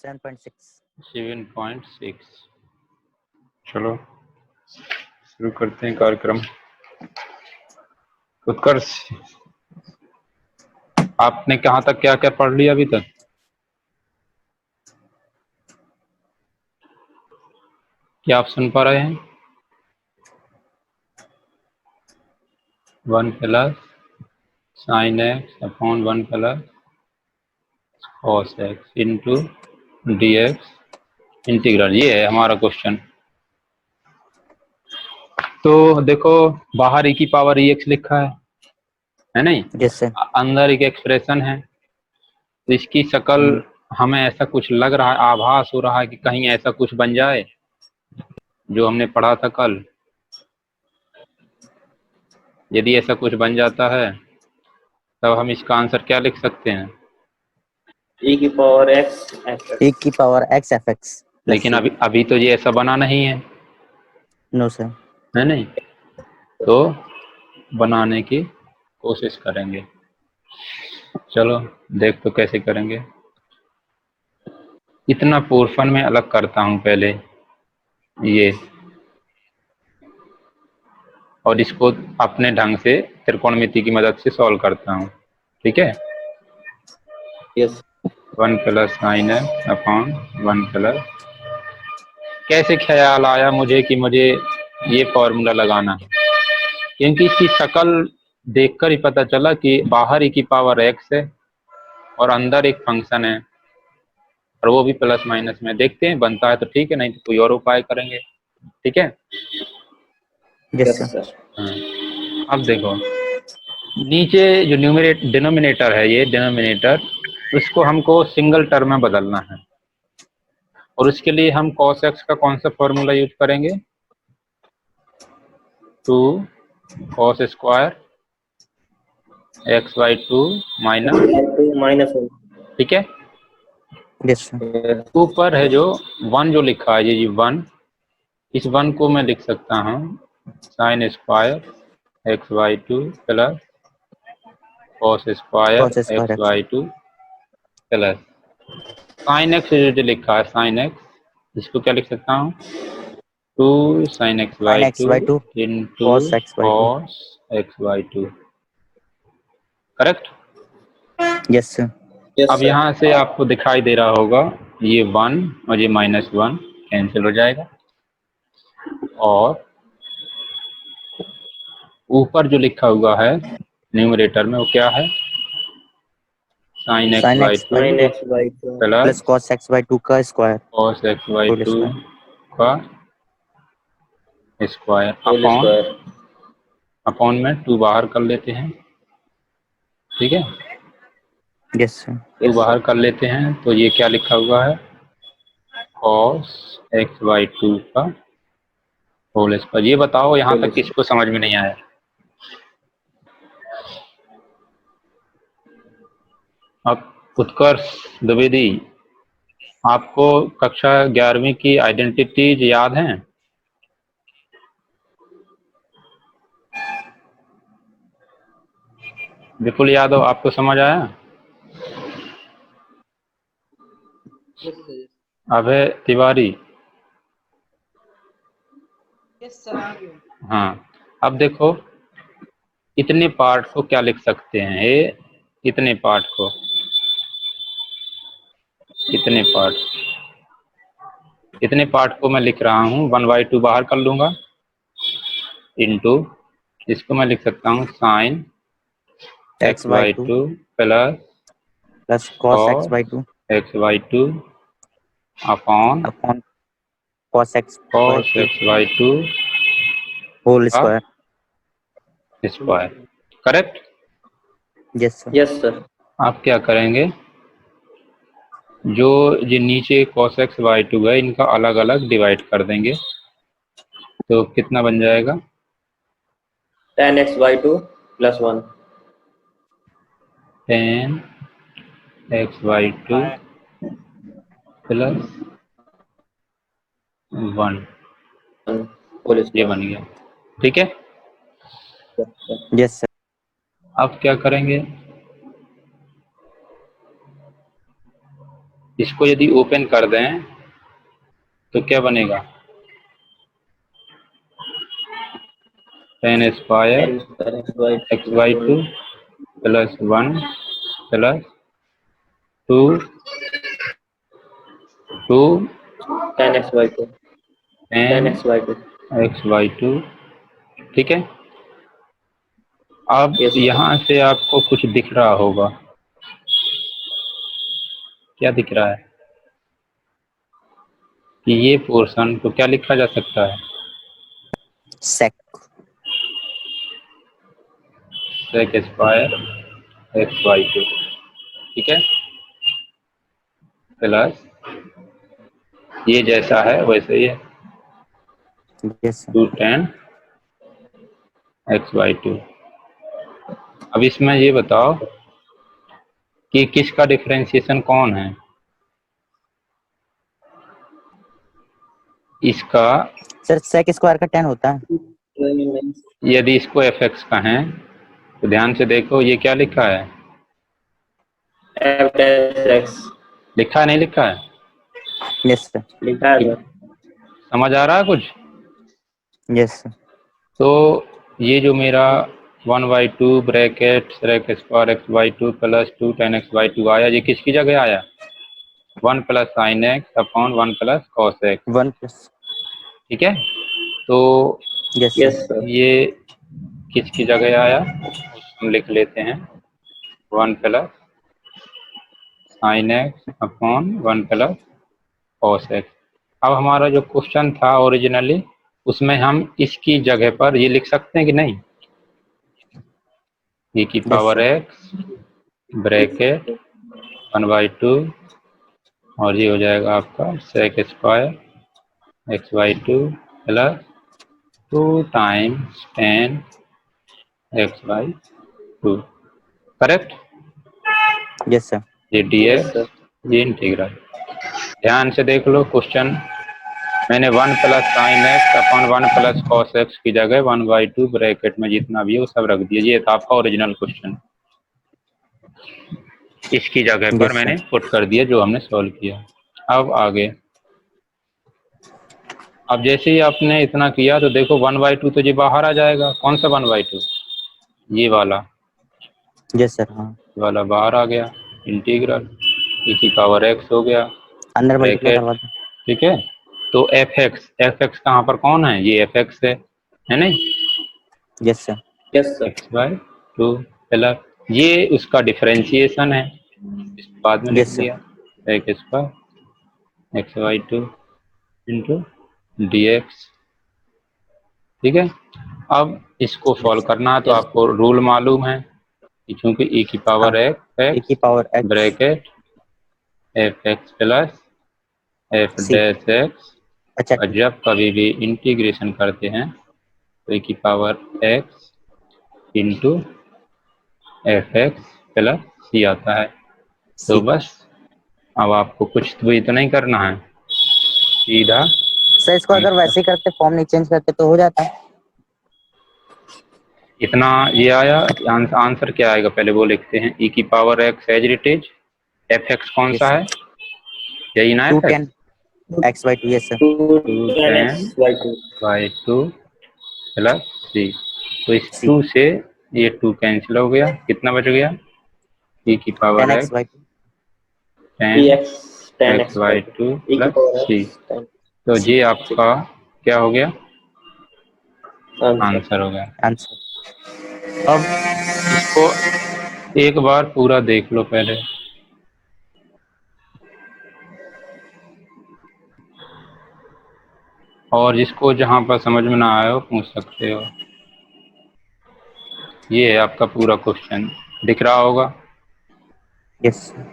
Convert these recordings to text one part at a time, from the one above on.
7.6। 7.6। चलो शुरू करते हैं कार्यक्रम। उत्कर्ष, आपने कहाँ तक क्या क्या पढ़ लिया अभी तक? क्या आप सुन पा रहे हैं? 1 plus sine x upon 1 plus cos x into d x integral, ये है हमारा क्वेश्चन। तो देखो, बाहर e की पावर ex लिखा है नहीं? Yes sir. अंदर एक एक्सप्रेशन है, तो इसकी शक्ल हमें ऐसा कुछ लग रहा है, आभास हो रहा है कि कहीं ऐसा कुछ बन जाए जो हमने पढ़ा था कल। यदि ऐसा कुछ बन जाता है तब हम इसका आंसर क्या लिख सकते हैं? e की पावर x fx। लेकिन अभी तो ये ऐसा बना नहीं है। No sir. है नहीं? तो बनाने की कोशिश करेंगे। चलो देख तो कैसे करेंगे। इतना पोर्शन में अलग करता हूं पहले ये, और इसको अपने ढंग से त्रिकोणमिति की मदद से सॉल्व करता हूं। ठीक है? Yes 1 plus sine x upon 1 plus, कैसे ख्याल आया मुझे कि मुझे ये फॉर्मूला लगाना है? क्योंकि इसकी शक्ल देखकर ही पता चला कि बाहर e की पावर x है और अंदर एक फंक्शन है, और वो भी प्लस माइनस में। देखते हैं बनता है तो ठीक है, नहीं तो कोई और उपाय करेंगे। ठीक है? Yes sir. अब देखो, नीचे जो डिनोमिनेटर है, ये डिनोमिनेटर, उसको हमको सिंगल टर्म में बदलना है, और उसके लिए हम cos x का कौन सा फॉर्मूला यूज करेंगे? 2 cos स्क्वायर x/2 -1। ठीक है? Yes sir. ऊपर है जो 1 जो लिखा है, ये 1, इस 1 को मैं लिख सकता हूँ sine square x/2 plus cos square cos square x। x/2 plus sine x जो लिखा है साइन एक्स, इसको क्या लिख सकता हूँ? 2 sine x/2 into cos x/2। cos x/2। Correct? Yes sir. अब यहाँ से आपको दिखाई दे रहा होगा ये 1 और ये -1 कैंसिल हो जाएगा, और ऊपर जो लिखा हुआ है न्यूमरेटर में वो क्या है? Sign x/2 plus plus cos x/2 का स्क्वायर cos x/2 स्क्वायर। का स्क्वायर अपॉन में 2 बाहर कर लेते हैं। ठीक है? Yes sir. 2 बाहर कर लेते हैं तो ये क्या लिखा हुआ है? cos x/2 का होल स्क्वायर। ये बताओ यहाँ तक किसको समझ में नहीं आया? अब उत्कर्ष द्विवेदी, आपको कक्षा 11वीं की आइडेंटिटीज याद हैं? विपुल यादव, आपको समझ आया? अभय तिवारी? हाँ। अब देखो, इतने पार्ट को क्या लिख सकते हैं? ये इतने पार्ट को, इतने पार्ट को मैं लिख रहा हूँ 1/2 बाहर कर लूंगा, इंटू इसको मैं लिख सकता हूँ sine x/2 plus cos x/2 x/2 upon cos cos x/2 x/2 whole का square. Square. Correct? Yes sir. आप क्या करेंगे, जो ये नीचे cos x/2 है इनका अलग अलग डिवाइड कर देंगे, तो कितना बन जाएगा? tan x/2 + 1 tan x/2 plus 1, whole ये स्क्वायर। बन गया। ठीक है? Yes sir. अब क्या करेंगे, इसको यदि ओपन कर दें तो क्या बनेगा? 10 square 10 square x by x by 2 plus 1 plus 2 2 10 x by 2 10 10 x by 2 x by 2। ठीक है, अब yes sir यहाँ से आपको कुछ दिख रहा होगा। क्या दिख रहा है कि ये पोर्शन को क्या लिखा जा सकता है? sec sec square x by 2। ठीक है, प्लस ये जैसा है वैसे ही है, yes sir 2 एक्स बाई 2। अब इसमें ये बताओ कि किसका डिफरेंशिएशन कौन है? इसका, सर sec स्क्वायर का 10 होता है। यदि इसको एफ एक्स कहें तो ध्यान से देखो ये क्या लिखा है, f dash x लिखा है नहीं लिखा है? yes sir लिखा है सर समझ आ रहा है कुछ? yes sir तो ये जो मेरा 1/2 bracket sec square x by 2 plus 2 10 x by 2 आया, ये किसकी जगह आया? 1 plus sine x upon 1 plus cos x. 1 plus ठीक है, तो yes yes sir sir ये किसकी जगह आया हम लिख लेते हैं, 1 plus sine x upon 1 plus cos x. अब हमारा जो क्वेश्चन था ओरिजिनली उसमें हम इसकी जगह पर ये लिख सकते हैं कि नहीं, e की yes power sir x bracket 1/2 और ये हो जाएगा आपका sec square x by 2 plus 2 times 10 x by 2। Correct? yes sir ये डी yes एक्स, sir ये इंटीग्रल। ध्यान से देख लो क्वेश्चन, मैंने 1 plus sine x upon 1 plus cos x की जगह 1/2 ब्रैकेट में जितना भी है वो सब रख दिया। ये था आपका ओरिजिनल क्वेश्चन, इसकी जगह पर yes sir मैंने पुट कर दिया जो हमने सॉल्व किया। अब आगे, अब जैसे ही आपने इतना किया तो देखो 1/2 तो ये बाहर आ जाएगा। कौन सा 1/2? ये वाला, yes sir हाँ ये वाला बाहर आ गया, इंटीग्रल e की पावर एक्स हो गया अंदर मल्टीप्लाई ब्रैकेट। करवा दो ठीक है, तो एफ एक्स कहाँ पर कौन है? ये एफ एक्स है नहीं, yes sir yes sir x by 2 plus ये उसका डिफरेंशिएशन है, इसको बाद में लिख yes sir दिया एक square x by 2 into d x. ठीक है, अब इसको सॉल्व करना है तो yes आपको रूल मालूम है कि चूंकि e की हाँ पावर e एक्स की power x bracket F x plus F c dash x, अच्छा और जब कभी भी इंटीग्रेशन करते हैं तो e की power x into f x plus c आता है। तो c बस अब आपको कुछ तो ये तो नहीं करना है, सीधा सर इसको अगर आंसर। वैसे ही करते फॉर्म नहीं चेंज करते तो हो जाता है। इतना ये आया, आंसर क्या आएगा पहले वो लिखते हैं, e की power x as it is, f x कौन yes सा sir है, यही ना f x, 210 x by 2 yes sir 2 10 x by 2 by 2 plus सी। तो इस c 2 से ये 2 कैंसिल हो गया, कितना बच गया, e की power 10 x x by 2 10 x 10 x x by by 2 2 e की प्लस पावर सी। x 10 तो c ये c आपका क्या हो गया, आंसर आंसर हो गया। आंसर अब इसको एक बार पूरा देख लो पहले, और जिसको जहां पर समझ में ना आए हो पूछ सकते हो। ये है आपका पूरा क्वेश्चन, दिख रहा होगा। yes sir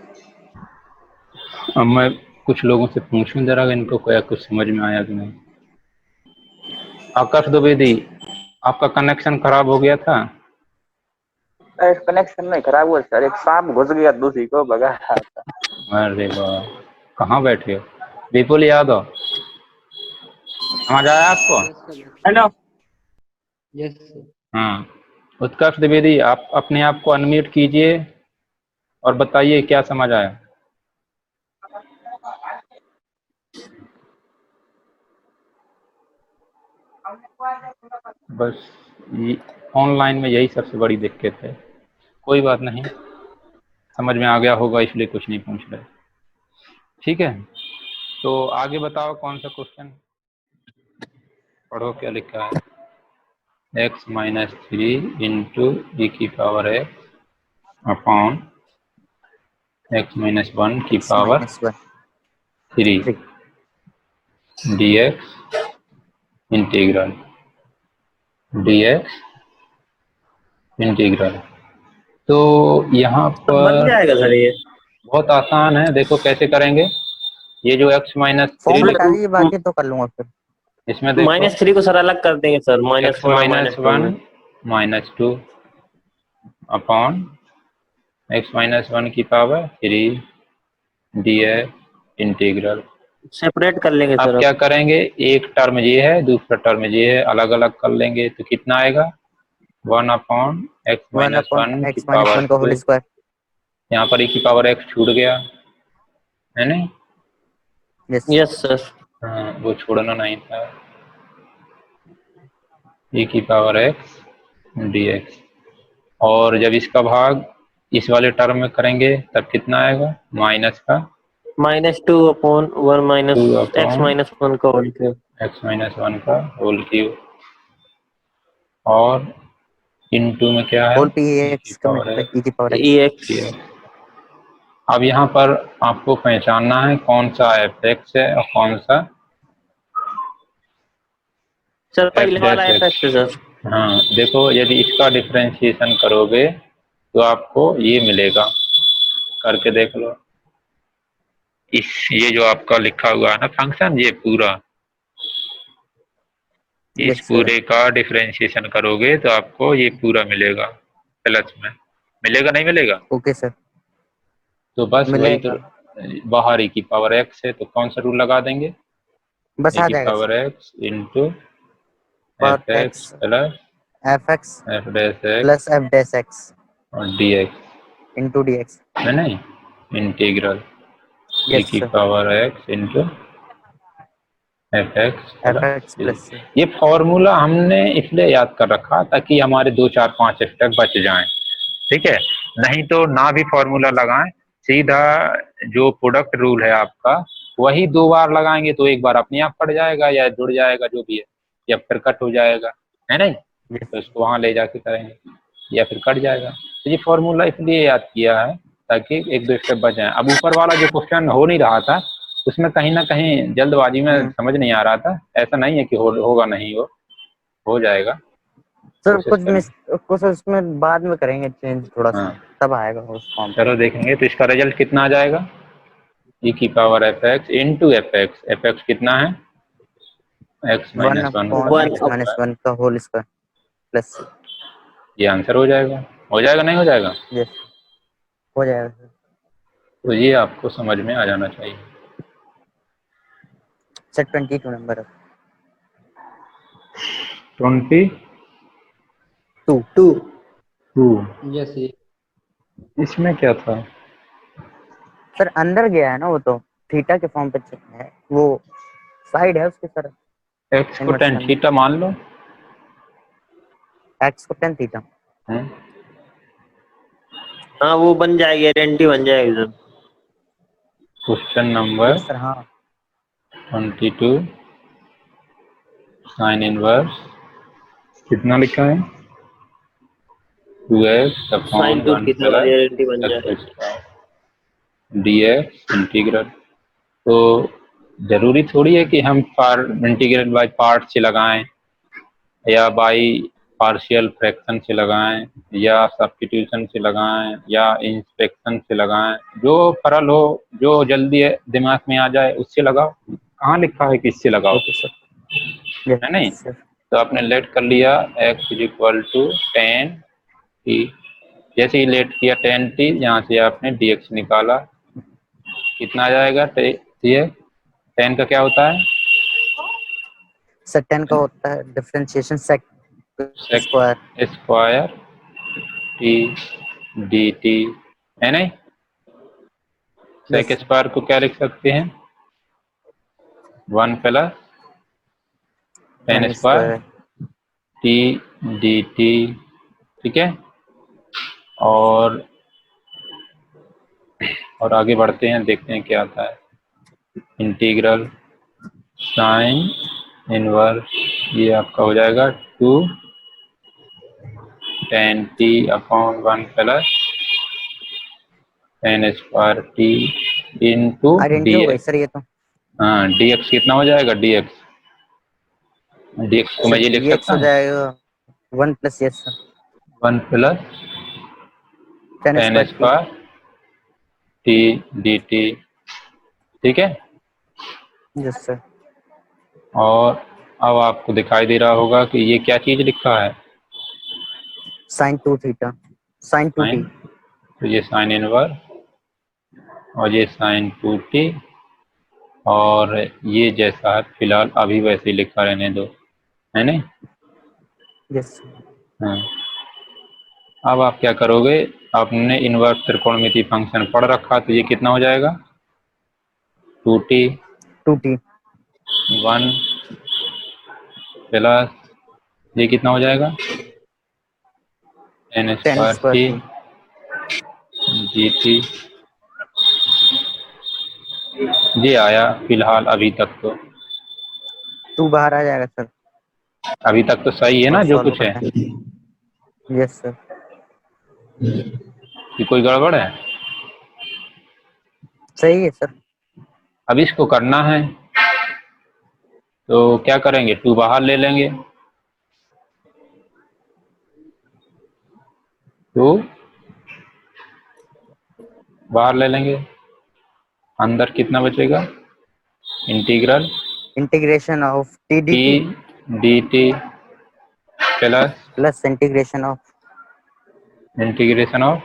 अब मैं कुछ लोगों से पूछूं जरा इनको क्या कुछ समझ में आया कि नहीं। आकाश द्विवेदी, आपका कनेक्शन खराब हो गया था? कनेक्शन नहीं खराब हुआ सर, एक सांप घुस गया दूसरी को भगा रहा था। अरे वाह, कहाँ बैठे हो? विपुल यादव, समझ आया आपको? हेलो यस हाँ, उत्कर्ष द्विवेदी आप अपने आप को अनम्यूट कीजिए और बताइए क्या समझ आया। बस ऑनलाइन में यही सबसे बड़ी दिक्कत है। कोई बात नहीं, समझ में आ गया होगा इसलिए कुछ नहीं पूछ रहे। ठीक है, तो आगे बताओ कौन सा क्वेश्चन पढ़ो, क्या लिखा है। x माइनस 3 इंटू ई की power x upon x minus 1 की x power minus 1 3 3 dx integral dx integral. तो यहाँ अब बन पर जाएगा सर ये। बहुत आसान है, देखो कैसे करेंगे। ये जो x माइनस फॉर्म 3 बता दीजिए, बाकी तो कर लूंगा फिर। इसमें देखो -3 को सर अलग कर देंगे सर, -1 x और माइनस -2 वन में। माइनस 2 अपॉन x माइनस 1 की पावर 3 dx इंटीग्रल। सेपरेट कर लेंगे अब सर क्या अब। करेंगे, एक टर्म ये है दूसरा टर्म ये है, अलग अलग कर लेंगे तो कितना आएगा 1 अपॉन एक्स 1 माइनस अपॉन 1 की x minus पावर 1 का 2। Whole square. यहाँ पर e की पावर x छूट गया है नहीं। यस। Yes sir. हाँ, वो छोड़ना नहीं था। e की पावर x dx, और जब इसका भाग इस वाले टर्म में करेंगे तब कितना आएगा, माइनस का -2 upon 1 minus 2 x upon minus 1 का होल क्यूब। x माइनस 1 का होल क्यूब, और इनटू में क्या है होल p e की x का पावर मतलब x e की पावर x। EX। dx। अब यहाँ पर आपको पहचानना है कौन सा fx है और कौन सा सर f पहले वाला डैश FX है x। सर। हाँ देखो, यदि इसका डिफरेंशिएशन करोगे तो आपको ये मिलेगा, करके देख लो। ये जो आपका लिखा हुआ है ना फंक्शन, ये पूरा, इस यस सर। पूरे का डिफरेंशिएशन करोगे तो आपको ये पूरा मिलेगा, प्लस में मिलेगा, नहीं मिलेगा। Okay sir. तो बस वही तो, मिलेगा। बाहर e की पावर x है तो कौन सा रूल लगा देंगे, बस e आ की जाएगा power sir. x into power F x x plus fx F dash x plus f dash x और dx इंटू dx। है नहीं, इंटीग्रल e यस की sir. Power x into f x fx plus. Plus ये formula हमने इसलिए याद कर रखा ताकि हमारे 2 4 5 स्टेप बच जाएं। ठीक है, नहीं तो ना भी फॉर्मूला लगाएं, सीधा जो प्रोडक्ट रूल है आपका वही 2 बार लगाएंगे तो एक बार अपने आप कट जाएगा या जुड़ जाएगा जो भी है, या फिर कट हो जाएगा, है नहीं, तो इसको वहां ले जाके करेंगे या फिर कट जाएगा। तो ये फॉर्मूला इसलिए याद किया है ताकि 1 2 स्टेप बच जाए। अब ऊपर वाला जो क्वेश्चन हो नहीं रहा था उसमें कहीं ना कहीं जल्दबाजी में समझ नहीं आ रहा था, ऐसा नहीं है कि होगा नहीं, हो जाएगा, सर कोशिश करें। कुछ उसमें बाद में करेंगे चेंज थोड़ा सा, हाँ तब आएगा उस फॉर्म पे। चलो देखेंगे, तो इसका रिजल्ट कितना आ जाएगा, e की power F x into f x. F x कितना है, x 1 minus 1 upon one x minus 1 का होल स्क्वायर प्लस। ये आंसर हो जाएगा, हो जाएगा नहीं हो जाएगा। यस हो जाएगा सर। तो ये आपको समझ में आ जाना चाहिए। सर 22 नंबर है। 22 2। यस ये इसमें क्या था, सर अंदर गया है ना, वो तो थीटा के फॉर्म पे है, वो साइड है उसके सर। x को tan इन्वर्सन थीटा मान लो। x को tan थीटा। हाँ वो बन जाएगी, आइडेंटिटी बन जाएगी sir. Question number yes sir. हाँ 22 साइन इनवर्स कितना लिखा है, 2x अपॉन sin 2 1 थीटा वाली प्लस आइडेंटिटी बन x जाएगी। Square dx integral. तो जरूरी थोड़ी है कि हम इंटीग्रल बाय पार्ट से लगाएं या बाई पार्शियल फ्रैक्शन से लगाएं या सब्स्टिट्यूशन से लगाएं या इंस्पेक्शन से लगाएं, जो सरल हो, जो जल्दी दिमाग में आ जाए उससे लगाओ। कहाँ लिखा है कि इससे लगाओ, ओके सर। है नहीं। Yes sir. तो आपने लेट कर लिया x इक्वल टू 10t, जैसे ही लेट किया 10t, यहाँ से आपने dx निकाला, कितना आ जाएगा, ये 10 का क्या होता है, सर 10 का होता है differentiation sec sec square. Square t dt, है नहीं। सेक यस स्क्वायर को क्या लिख सकते हैं, 1 plus 10 10 square square t d T, ठीक है। और आगे बढ़ते हैं, देखते हैं क्या आता है। इंटीग्रल साइन इनवर्स, ये आपका हो जाएगा 2 tan t upon 1 plus tan square T into identity D हो गई एक्स। सर ये तो। हाँ, dx कितना हो जाएगा? dx को मैं सर ये लिख dx सकता हो हूँ, जाएगा 1 plus yes sir 1 plus tan tan square t. Square t d T, ठीक है। Yes sir. और अब आपको दिखाई दे रहा होगा कि ये क्या चीज लिखा है, sin 2 theta sin 2 sine. T. तो ये साइन इनवर्स और ये साइन 2t, और ये जैसा है फिलहाल अभी वैसे ही लिखा रहने दो, है नहीं। यस हाँ, अब आप क्या करोगे, आपने इनवर्स त्रिकोणमिति फंक्शन पढ़ रखा, तो ये कितना हो जाएगा? 2t 2 टी 1 प्लस ये कितना हो जाएगा? tan tan square square T T. G T. ये आया फिलहाल अभी तक तो, 2 बाहर आ जाएगा सर अभी तक तो सही है और ना जो सॉल्व कुछ है, करते हैं। Yes sir. कि कोई गड़बड़ है? सही है सर। अब इसको करना है तो क्या करेंगे, 2 बाहर ले लेंगे, तो बाहर ले लेंगे, अंदर कितना बचेगा? Integral integration of t d t t d t plus plus integration of integration of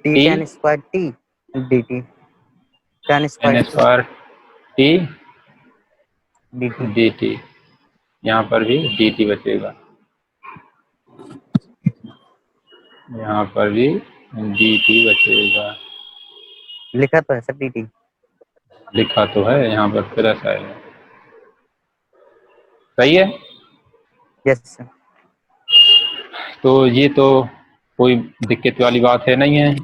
t t tan square t d t tan n square t square t d t. D t, यहाँ पर भी D T बचेगा, यहाँ पर भी D T बचेगा। लिखा तो है सर डी टी। लिखा तो है यहाँ पर, फिर ऐसा है, सही है। Yes sir. तो ये तो कोई दिक्कत वाली बात है नहीं है।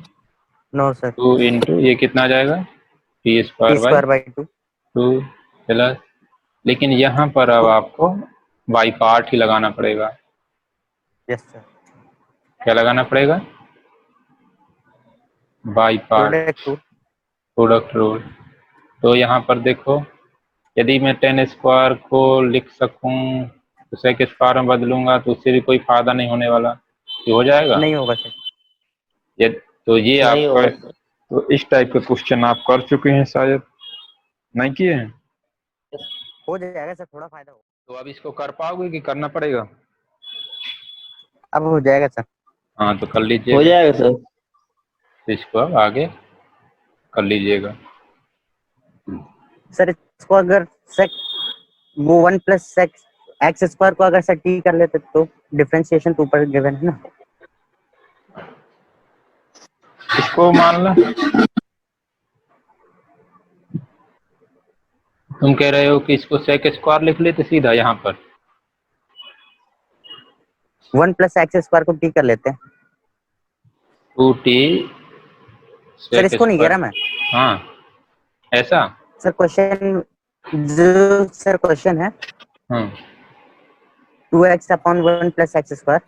No sir. 2 इंटू ये कितना आ जाएगा? T T square by square by 2। 2 plus, लेकिन यहाँ पर अब आपको बाई पार्ट ही लगाना पड़ेगा। Yes sir. क्या लगाना पड़ेगा? By part, product rule. Product rule. तो यहाँ पर देखो, यदि मैं tan स्क्वायर को लिख सकूं तो sec स्क्वायर में बदलूंगा तो उससे भी कोई फायदा नहीं होने वाला, ये हो जाएगा। नहीं होगा सर। ये तो ये नहीं आपका, होगा। तो इस टाइप के क्वेश्चन आप कर चुके हैं शायद, नहीं किए हैं? हो जाएगा सर, थोड़ा फायदा होगा। तो अब इसको कर पाओगे कि करना पड़ेगा? अब हो जाएगा सर। हाँ तो कर हो लीजिएगा, जाएगा सर। तो इसको अब आगे कर लीजिएगा। सर इसको अगर सेक वो 1 प्लस सेक एक्स स्क्वायर को अगर सर टी कर लेते तो डिफरेंशिएशन तो ऊपर गिवन है ना। इसको मान लो तुम कह रहे हो कि इसको सेक स्क्वायर लिख लेते सीधा यहाँ पर, 1 प्लस एक्स स्क्वायर को टी कर लेते हैं 2t सर। सेक इसको नहीं कह रहा स्क्वायर। मैं हाँ ऐसा। सर। क्वेश्चन जो सर क्वेश्चन है हाँ 2x upon 1 plus x square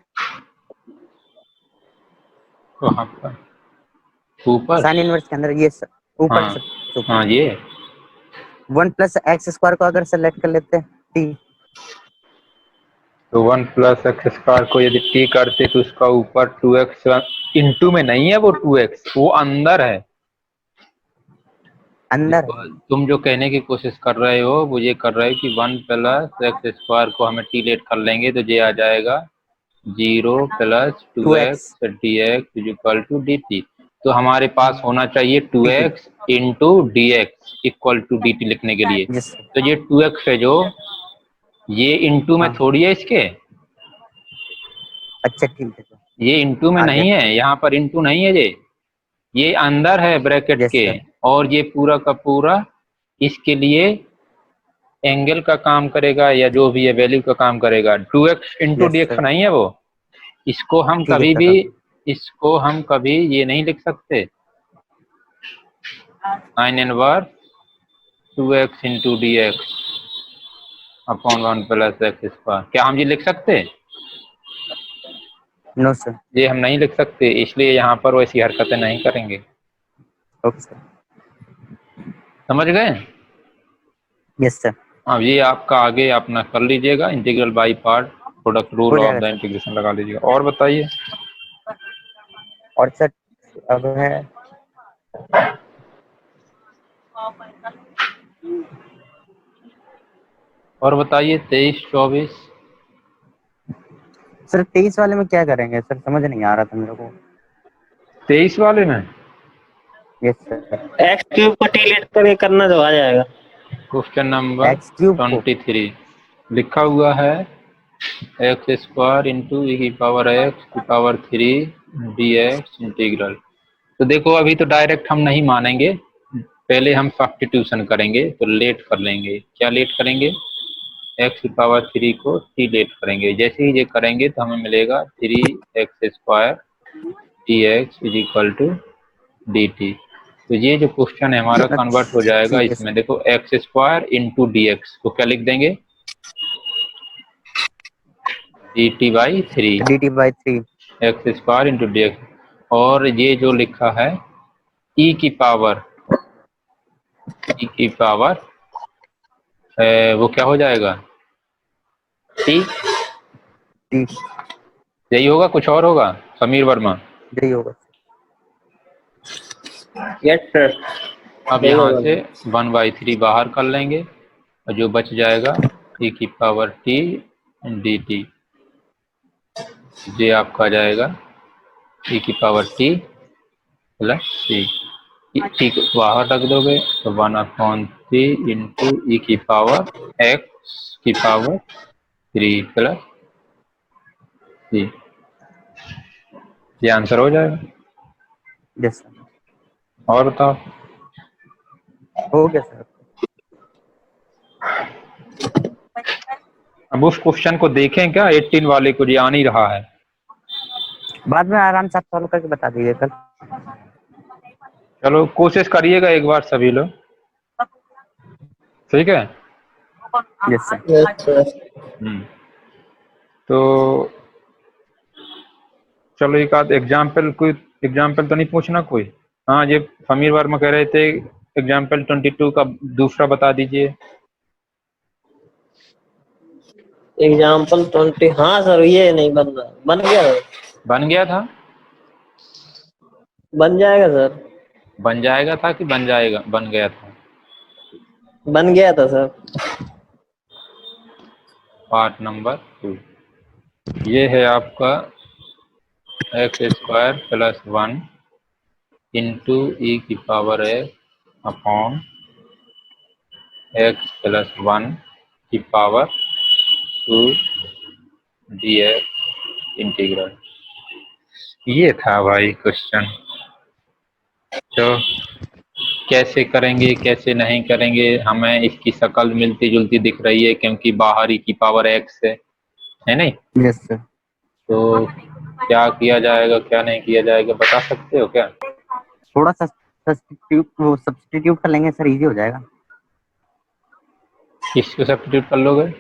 कहाँ पर? ऊपर। साइन इनवर्स के अंदर ये सर ऊपर हाँ सर। हाँ ये 1 प्लस एक्स स्क्वायर को अगर सेलेक्ट कर लेते हैं टी, तो 1 प्लस एक्स स्क्वायर को यदि t करते तो उसका ऊपर 2x इंटू में नहीं है, वो 2x वो अंदर है। अंदर तुम जो कहने की कोशिश कर रहे हो वो ये कर रहे हो कि 1 प्लस एक्स स्क्वायर को हमें टी लेट कर लेंगे तो ये आ जाएगा 0 plus 2x 2x dx is equal to dt। तो हमारे पास होना चाहिए 2x into d x equal to dt लिखने के लिए। यस तो ये 2x है जो, ये इंटू में हाँ। थोड़ी है इसके, अच्छा ठीक है सर। ये इंटू में आगे नहीं है, यहाँ पर इंटू नहीं है, ये अंदर है ब्रैकेट यस के। सर। और ये पूरा का पूरा इसके लिए एंगल का काम करेगा या जो भी है वैल्यू का काम करेगा। 2x into Yes, D x sir. नहीं है वो। इसको हम ठीक है कभी सर। भी इसको हम कभी ये नहीं लिख सकते sine inverse 2x into d x upon 1 plus x square. क्या हम ये लिख सकते? No sir. ये हम नहीं लिख सकते, इसलिए यहाँ पर वैसी हरकतें नहीं करेंगे। Okay sir. समझ गए? Yes sir. अब ये आपका आगे अपना कर लीजिएगा, integral by part product rule हो ऑफ जाएगा द सर। इंटीग्रेशन लगा लीजिएगा। और बताइए। और सर अब है और बताइए 23 24। सर 23 वाले में क्या करेंगे सर, समझ नहीं आ रहा था मेरे को। 23 वाले में यस सर। एक्स क्यूब को टी लेट करके करना तो आ जाएगा। क्वेश्चन नंबर एक्स क्यूब को 23 लिखा हुआ है एक्स स्क्वायर इंटू ई की पावर एक्स की पावर 3 डी एक्स इंटीग्रल। तो देखो अभी तो डायरेक्ट हम नहीं मानेंगे, पहले हम सब्स्टिट्यूशन करेंगे। तो लेट कर लेंगे। क्या लेट करेंगे? एक्स की पावर 3 को टी लेट करेंगे। जैसे ही ये करेंगे तो हमें मिलेगा 3x square d x is equal to d t. तो ये जो क्वेश्चन है हमारा कन्वर्ट हो जाएगा ठीक है इसमें। सर। देखो x square into d x को क्या लिख देंगे? D T by 3 dt/3। X square into d x. और ये जो लिखा है ई की पावर वो क्या हो जाएगा? टी। टी। यही होगा, कुछ और होगा? समीर वर्मा। यही होगा। Yes sir. अब यहाँ से 1/3 बाहर कर लेंगे और जो बच जाएगा e की पावर t डी टी। ये आपका जाएगा e की power t plus T. T को बाहर रख दोगे तो 1/3 इंटू ई की पावर x की पावर 3 प्लस टी। ये आंसर हो जाएगा। Yes sir. और बताओ। हो गया सर। अब उस क्वेश्चन को देखें क्या, 18 वाले को, ये आ नहीं रहा है। बाद में आराम से आप सॉल्व करके बता दीजिए कल। चलो कोशिश करिएगा एक बार सभी लोग, ठीक है? Yes sir. तो चलो एक आध एग्जाम्पल, कोई एग्जाम्पल तो नहीं पूछना कोई? हाँ, ये समीर वर्मा कह रहे थे एग्जाम्पल 22 का दूसरा बता दीजिए। एग्जाम्पल 20। हाँ सर, ये नहीं बन रहा। बन गया सर। बन गया था? बन जाएगा सर। बन जाएगा था कि बन जाएगा? बन गया था। बन गया था सर। पार्ट नंबर 2 ये है आपका एक्स स्क्वायर प्लस 1 इंटू ई की power x upon x plus 1 की पावर 2 डी एक्स इंटीग्रल। ये था भाई क्वेश्चन। तो कैसे करेंगे कैसे नहीं करेंगे, हमें इसकी शक्ल मिलती जुलती दिख रही है क्योंकि बाहर ई की पावर एक्स है नहीं? Yes sir. तो क्या किया जाएगा क्या नहीं किया जाएगा बता सकते हो क्या? थोड़ा सा सब्स्टिट्यूट कर लेंगे सर, इजी हो जाएगा। किसको सब्स्टिट्यूट कर लोगे?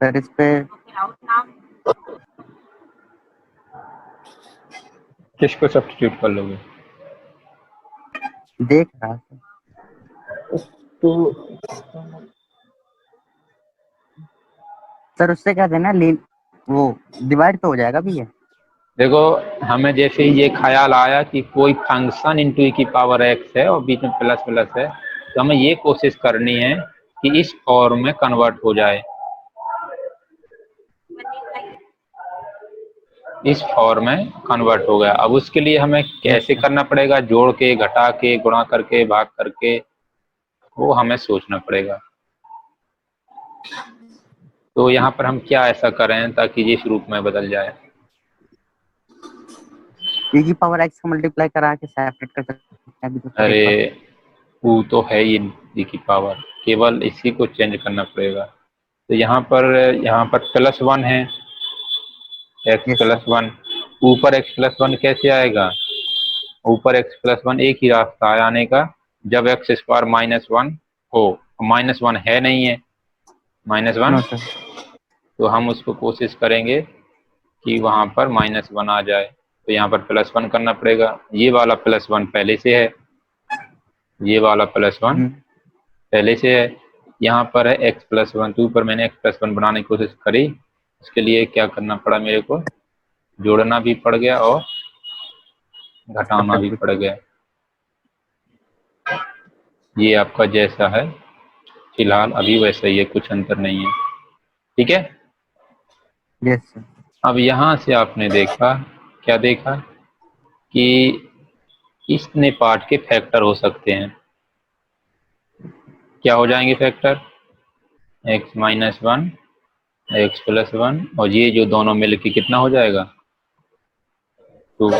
सर इस पे किसको सब्स्टिट्यूट कर लोगे? देख रहा था तो सर, उससे क्या देना, वो डिवाइड तो हो जाएगा भी ये। देखो हमें जैसे ही ये ख्याल आया कि कोई फंक्शन इंटू ई की पावर एक्स है और बीच में प्लस प्लस है, तो हमें ये कोशिश करनी है कि इस फॉर्म में कन्वर्ट हो जाए। इस फॉर्म में कन्वर्ट हो गया। अब उसके लिए हमें कैसे करना पड़ेगा? जोड़ के, घटा के, गुणा करके, भाग करके, वो हमें सोचना पड़ेगा। तो यहाँ पर हम क्या ऐसा करें ताकि इस रूप में बदल जाए? e की पावर x को मल्टीप्लाई करा के सेपरेट कर सकते हैं अभी तो। अरे u तो है ही e की पावर, केवल इसी को चेंज करना पड़ेगा। तो यहाँ पर +1 है, x यस सर। +1, ऊपर x +1 कैसे आएगा? ऊपर x +1 एक ही रास्ता है आने का, जब x² -1 हो। -1 है नहीं है, -1, नो सर। तो हम उसको कोशिश करेंगे कि वहां पर -1 आ जाए। तो यहाँ पर +1 करना पड़ेगा। ये वाला +1 पहले से है, ये वाला +1 पहले से है। यहाँ पर है x +1, तो ऊपर मैंने x +1 बनाने की कोशिश करी। इसके लिए क्या करना पड़ा मेरे को? जोड़ना भी पड़ गया और घटाना भी पड़ गया। ये आपका जैसा है फिलहाल अभी वैसा ही है, कुछ अंतर नहीं है। ठीक है। Yes sir. अब यहाँ से आपने देखा, क्या देखा कि इसने पार्ट के फैक्टर हो सकते हैं। क्या हो जाएंगे फैक्टर? x -1, x +1, और ये जो दोनों मिलके कितना हो जाएगा? 2।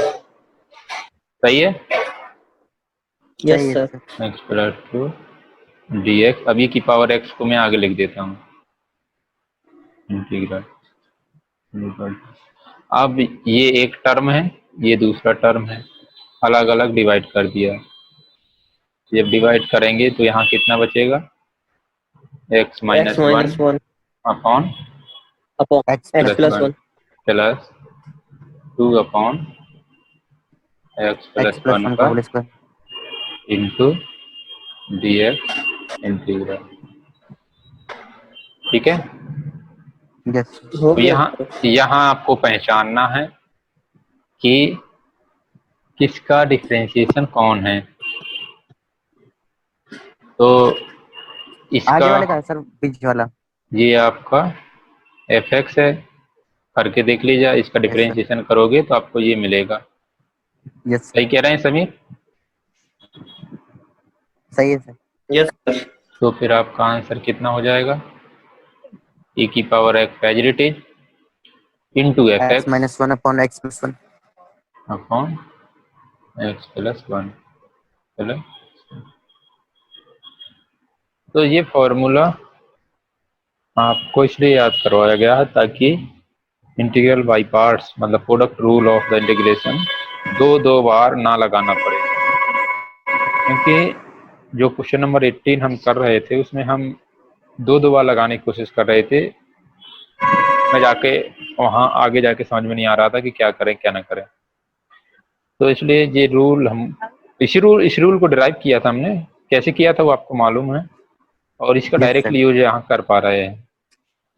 सही है। यस सही है सर। सर। x +2 dx। अब e की पावर x को मैं आगे लिख देता हूँ, इंटीग्रल। अब ये एक टर्म है, ये दूसरा टर्म है, अलग अलग डिवाइड कर दिया। जब डिवाइड करेंगे तो यहाँ कितना बचेगा? x x -1 -1 upon upon x x +1 +1 plus 2 upon x x +1 +1 का का whole square. Into dx integral. ठीक है। यस। हो तो गया यहाँ सर। यहाँ आपको पहचानना है कि किसका डिफरेंशिएशन कौन है। तो आगे इसका, वाले का सर, बीच वाला। ये आपका fx है, करके देख लीजिए। इसका यस सर। डिफरेंशिएशन करोगे तो आपको ये मिलेगा। यस सही सर। कह रहे हैं समीर? सही है सर। Yes sir. तो फिर आपका आंसर कितना हो जाएगा? e की power x as it is into f x x -1 upon x +1। Upon x +1 plus. तो ये फॉर्मूला आपको इसलिए याद करवाया गया है ताकि इंटीग्रल बाई पार्ट्स, मतलब product rule of the integration, दो बार ना लगाना पड़े। क्योंकि जो क्वेश्चन नंबर 18 हम कर रहे थे उसमें हम दो बार लगाने की कोशिश कर रहे थे। मैं जाके वहाँ आगे जाके समझ में नहीं आ रहा था कि क्या करें क्या ना करें। तो इसलिए ये रूल हम इस रूल को डिराइव किया था हमने। कैसे किया था वो आपको मालूम है, और इसका यस सर। डायरेक्टली यूज यहाँ कर पा रहे हैं।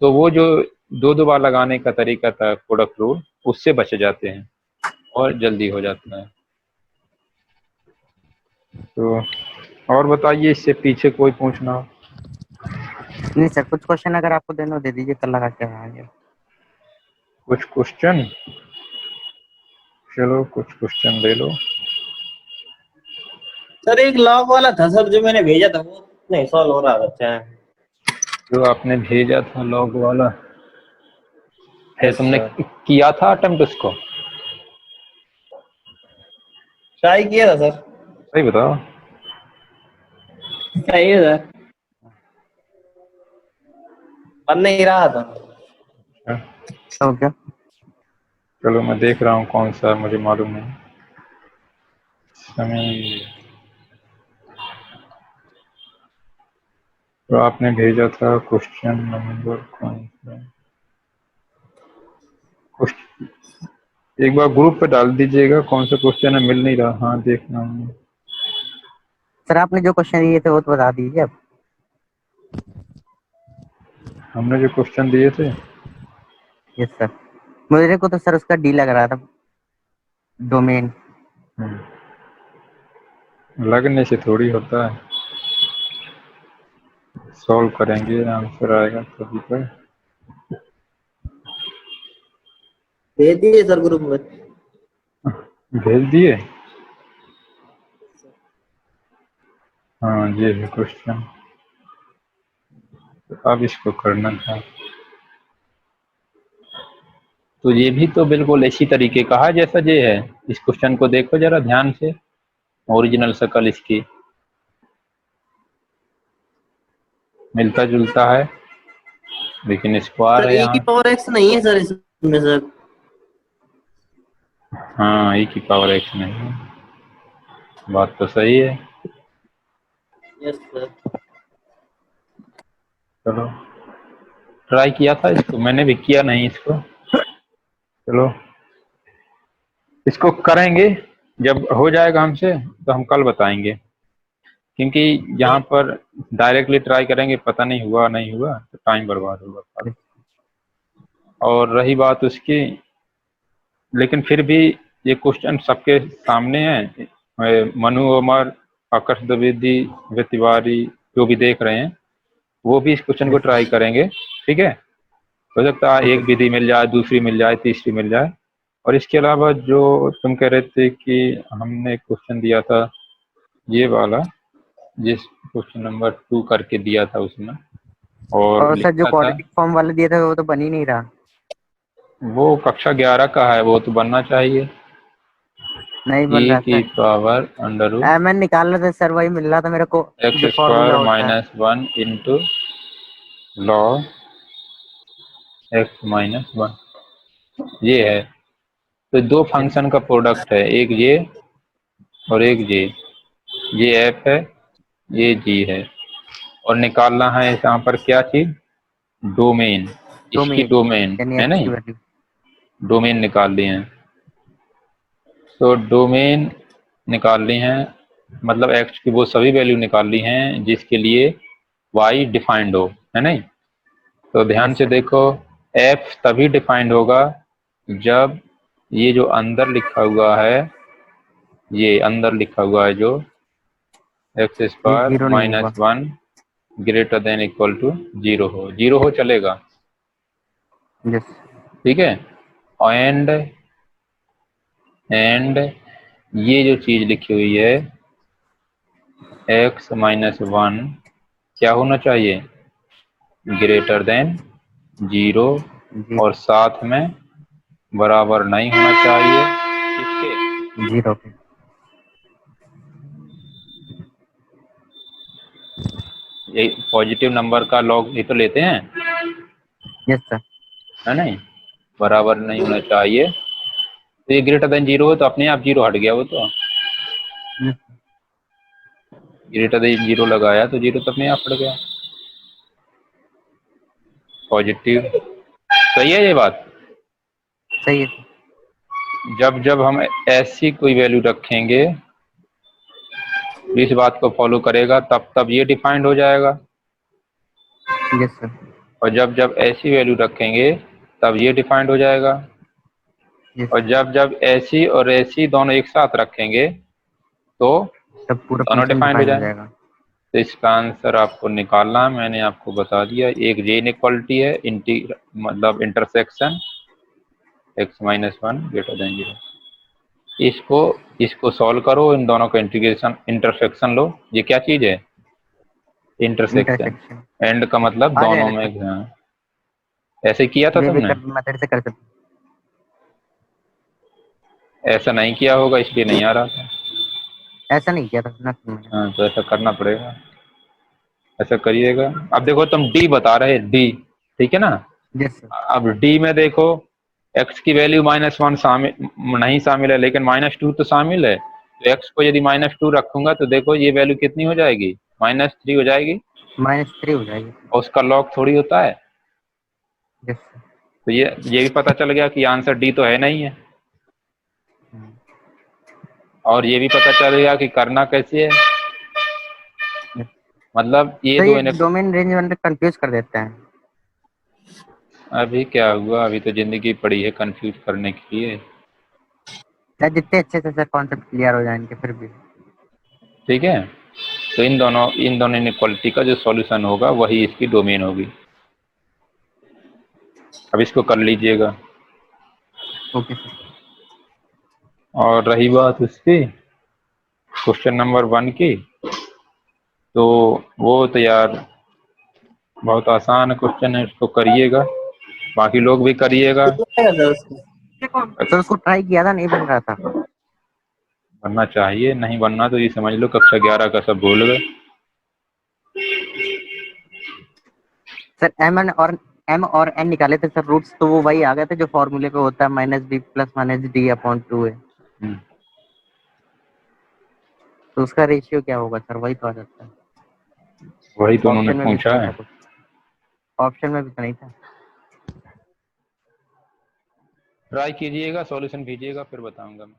तो वो जो दो बार लगाने का तरीका था प्रोडक्ट रूल, उससे बच जाते हैं और जल्दी हो जाता है। तो और बताइए, इससे पीछे कोई पूछना हो? नहीं सर, कुछ क्वेश्चन अगर आपको देना हो दे दीजिए, कल लगा के आएंगे। कुछ क्वेश्चन? चलो कुछ क्वेश्चन ले लो। सर एक लॉग वाला था सर जो मैंने भेजा था, वो नहीं सॉल्व हो रहा था। अच्छा है। जो आपने भेजा था लॉग वाला, फिर यस तुमने सर। किया था अटेम्प्ट उसको? ट्राई किया था सर। सही बताओ। सही है सर, बन नहीं रहा था। तो क्या? चलो मैं देख रहा हूँ कौन सा, मुझे मालूम नहीं। समीर, तो आपने भेजा था क्वेश्चन नंबर कौन सा? एक बार ग्रुप पे डाल दीजिएगा कौन सा क्वेश्चन है, मिल नहीं रहा। हाँ देखना हूँ। सर आपने जो क्वेश्चन दिए थे वो तो बता दीजिए अब। हमने जो क्वेश्चन दिए थे, यस सर। मुझे को तो सर उसका डी लग रहा था, डोमेन। लगने से थोड़ी होता है, सॉल्व करेंगे आंसर आएगा तभी पर। भेज दिए सर ग्रुप में। भेज दिए? हाँ ये है क्वेश्चन, अब इसको करना था। तो ये भी तो बिल्कुल इसी तरीके का है जैसा ये है। इस क्वेश्चन को देखो जरा ध्यान से, ओरिजिनल शक्ल इसकी। मिलता जुलता है लेकिन स्क्वायर सर है e की यहाँ। पावर x नहीं है सर इसमें सर। हाँ e की पावर x नहीं है, बात तो सही है। Yes sir. चलो ट्राई किया था इसको, मैंने भी किया नहीं इसको। चलो इसको करेंगे, जब हो जाएगा हमसे तो हम कल बताएंगे, क्योंकि यहाँ पर डायरेक्टली ट्राई करेंगे पता नहीं हुआ नहीं हुआ तो टाइम बर्बाद होगा। और रही बात उसकी, लेकिन फिर भी ये क्वेश्चन सबके सामने है, मनु उमर, आकाश द्विवेदी, वे तिवारी जो भी देख रहे हैं वो भी इस क्वेश्चन को ट्राई करेंगे। ठीक है, हो सकता है एक विधि मिल जाए, दूसरी मिल जाए, तीसरी मिल जाए। और इसके अलावा जो तुम कह रहे थे कि हमने क्वेश्चन दिया था ये वाला, जिस क्वेश्चन नंबर 2 करके दिया था उसमें और और सर जो लिखा था, क्वाड्रेटिक फॉर्म वाला दिया था वो तो बन ही नहीं रहा। वो कक्षा 11 का है, वो तो बनना चाहिए। नहीं बन e रहा की सर। पावर अंडर रूट मैं निकाल रहा था सर, वही मिल रहा था मेरे को एक्स जो फॉर्मूला स्क्वायर होता है। -1 इंटू लॉग x -1 ये है। तो दो फंक्शन का प्रोडक्ट है, एक ये और एक ये f है, ये g है। और निकालना है यहाँ पर क्या चीज, डोमेन, इसकी डोमेन डोमेन यानी है एक्स की नहीं, वैल्यू। डोमेन निकाल ली है। तो डोमेन निकाल ली है, मतलब x की वो सभी वैल्यू निकाल ली हैं जिसके लिए y डिफाइंड हो, है नहीं। तो ध्यान यस से सर। देखो, f तभी डिफाइंड होगा जब ये जो अंदर लिखा हुआ है, ये अंदर लिखा हुआ है जो एक्स ये स्क्वायर जीरो नहीं होगा। -1 ग्रेटर देन इक्वल टू 0 हो, 0 हो चलेगा। यस। ठीक है, एंड ये जो चीज लिखी हुई है x -1 क्या होना चाहिए, ग्रेटर देन 0, जी और साथ में बराबर नहीं होना चाहिए किसके, जीरो के। ये पॉजिटिव नंबर का लॉग ये तो लेते हैं, यस सर। है नहीं, बराबर नहीं होना चाहिए। तो ये ग्रेटर देन 0 हो तो अपने आप 0 हट गया, वो तो यस। ग्रेटर देन 0 लगाया तो 0 तो अपने आप हट गया, पॉजिटिव। सही है ये बात। सही है सर। जब जब हम ऐसी कोई वैल्यू रखेंगे इस बात को फॉलो करेगा तब तब ये डिफाइंड हो जाएगा, यस सर। और जब जब ऐसी वैल्यू रखेंगे तब ये डिफाइंड हो जाएगा, यस और जब जब ऐसी और ऐसी दोनों एक साथ रखेंगे तो तब पूरा दोनों फंक्शन डिफाइंड हो डिफाइन हो जाए। जाएगा। तो इसका आंसर आपको निकालना है, मैंने आपको बता दिया। एक जे इनइक्वालिटी है, मतलब इंटरसेक्शन x -1 ग्रेटर देन 0। इसको सॉल्व करो, इन दोनों का इंटीग्रेशन इंटरसेक्शन लो। ये क्या चीज है, इंटरसेक्शन। इंटरसेक्शन एंड का मतलब आ दोनों जाएगा में, सर। हाँ, ऐसे किया था वे भी तुमने, कर मेथड से कर सकते। ऐसा नहीं किया होगा इसलिए नहीं आ रहा था। ऐसा नहीं किया था ना मैंने। हाँ तो ऐसा करना पड़ेगा, ऐसा करिएगा। अब देखो तुम डी बता रहे, डी ठीक है ना। Yes sir. अब डी में देखो x की वैल्यू -1 शामिल नहीं शामिल है, लेकिन -2 तो शामिल है। तो x को यदि -2 रखूंगा तो देखो ये वैल्यू कितनी हो जाएगी, -3 हो जाएगी, -3 हो जाएगी। और उसका लॉग थोड़ी होता है। Yes sir. तो ये भी पता चल गया कि आंसर डी तो है नहीं है, और ये भी पता चल गया कि करना कैसे है। मतलब ये तो दो ये इन्हें, डोमेन रेंज वन कंफ्यूज कर देते हैं। अभी क्या हुआ, अभी तो जिंदगी पड़ी है कंफ्यूज करने के लिए। चाहे जितने अच्छे से सर कॉन्सेप्ट क्लियर हो जाए इनके फिर भी। ठीक है, तो इन दोनों इनइक्वालिटी का जो सॉल्यूशन होगा वही इसकी डोमेन होगी। अब इसको कर लीजिएगा। Okay sir. और रही बात उसकी क्वेश्चन नंबर 1 की, तो वो तो यार बहुत आसान क्वेश्चन है, इसको करिएगा, बाकी लोग भी करिएगा। सर उसको सर उसको ट्राई किया था, नहीं बन रहा था। बनना चाहिए, नहीं बनना तो ये समझ लो कक्षा 11 का सब भूल गए। सर एम और एन निकाले थे सर रूट्स, तो वो वही आ गए थे जो फॉर्मूले पे होता है -b + -d/2 है। हम्म, तो उसका रेशियो क्या होगा सर, वही तो आ जाता है। वही तो उन्होंने ऑप्शन में भी तो पूछा नहीं है। था कुछ, ऑप्शन में भी तो नहीं था। ट्राई कीजिएगा, सॉल्यूशन भेजिएगा, फिर बताऊंगा मैं।